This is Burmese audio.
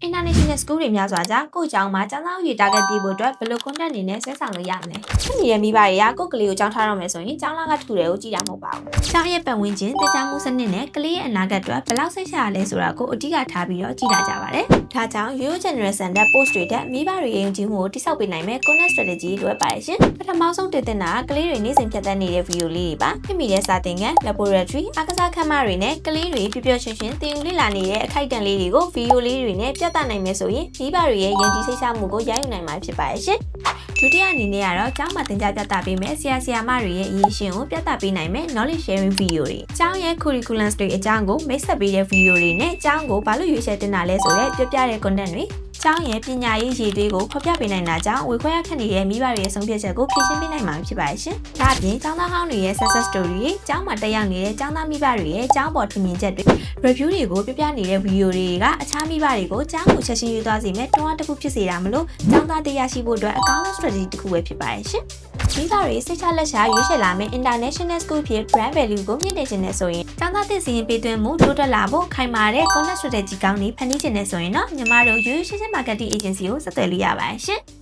International School တွေများစွာကြောင့်ကိုယ့်ကျောင်းမှာကျောင်းသားဦးရေ target ပြဖို့အတွက်ဘယ်လို content အနေနဲ့ဆွဲဆောင်လို့ရမလဲ။ဖြစ်နေတဲ့မိဘတွေကကိုယ့်ကလေးကိုကျောင်းထားတော့မယ်ဆိုရင်ကျောင်းသားကထူတယ်ကိုကြည့်တာမဟုတ်ပါဘူး။ကျောင်းရဲ့ပတ်ဝန်းကျင်တခြားမှုစနစ်နဲ့ကလေးရဲ့အနာဂတ်အတွက်ဘယ်လောက်စိတ်ချရလဲဆိုတာကိုအဓိကထားပြီးတော့ကြည့်လာကြပါတယ်။ဒါကြောင့် Yo Generation တဲ့ post တွေတက်မိဘတွေယုံကြည်မှုကိုတိစောက်ပေးနိုင်မဲ့ content strategy တွေပါရဲ့ရှင်။ပထမဆုံးတင်တဲ့ကလေးတွေနေ့စဉ်ဖြတ်သန်းနေတဲ့ video လေးတွေပါ။ဖြစ်မိတဲ့စာသင်ခန်း laboratory အားကစားခန်းမတွေနဲ့ကလေးတွေပျော်ပျော်ရွှင်ရွှင်သင်ယူလေ့လာနေတဲ့အခိုက်အတန့်လေးတွေကို video လေးတွေနဲ့ပြသနိုင်မယ်ဆိုရင်မိဘတွေရဲ့ယုံကြည်စိတ်ချမှုကိုရယူနိုင်မှာဖြစ်ပါရဲ့ရှင်။ဒုတိယအနေနဲ့ကတော့ကျောင်းမှာသင်ကြားပြသပေးမယ်ဆရာဆရာမတွေရဲ့အရေးရှင်ကိုပြသပေးနိုင်မယ် knowledge sharing video တွေ။ကျောင်းရဲ့ curriculum တွေအကြောင်းကိုမိတ်ဆက်ပေးတဲ့ video တွေနဲ့ကျောင်းကိုဘာလို့ရွေးချယ်တင်တာလဲဆိုတဲ့ပြပြတဲ့ content တွေကျောင်းရဲ့ပညာရေးရည်သွေးကိုဖော်ပြပေးနိုင်တာကြောင့်ဝေခွဲရခက်နေတဲ့မိဘတွေရဲ့ဆုံးဖြတ်ချက်ကိုဖြေရှင်းပေးနိုင်မှာဖြစ်ပါရဲ့ရှင်။ဒါ့အပြင်ကျောင်းသားဟောင်းတွေရဲ့ success story တွေကျောင်းမှာတက်ရောက်နေတဲ့ကျောင်းသားမိဘတွေရဲ့ကျောင်းပေါ်ထင်မြင်ချက်တွေ review တွေကိုပြပြနေတဲ့ video တွေကအခြားမိဘတွေကိုကျောင်းကိုချက်ချင်းယူသွားစေမဲ့တွန်းအားတစ်ခုဖြစ်စေတာမလို့ကျောင်းသားတရားရှိဖို့အတွက်အကောင်းဆုံး strategy တစ်ခုပဲဖြစ်ပါရဲ့ရှင်။မိဘတွေစိတ်ချလက်ရှာရွေးချယ်လာမယ့် international school ဖြစ် brand value ကိုမြင့်တင်ခြင်းနဲ့ဆိုရင်ကျောင်းသားသင်စီရင်ပေးသွင်းမှုတိုးတက်လာဖို့ခိုင်မာတဲ့ content strategy ကောင်းတွေဖန်တီးခြင်းနဲ့ဆိုရင်တော့ညီမတို့ Yo Marketing Agency ကိုဆက်သွယ်လို့ရပါတယ်ရှင်။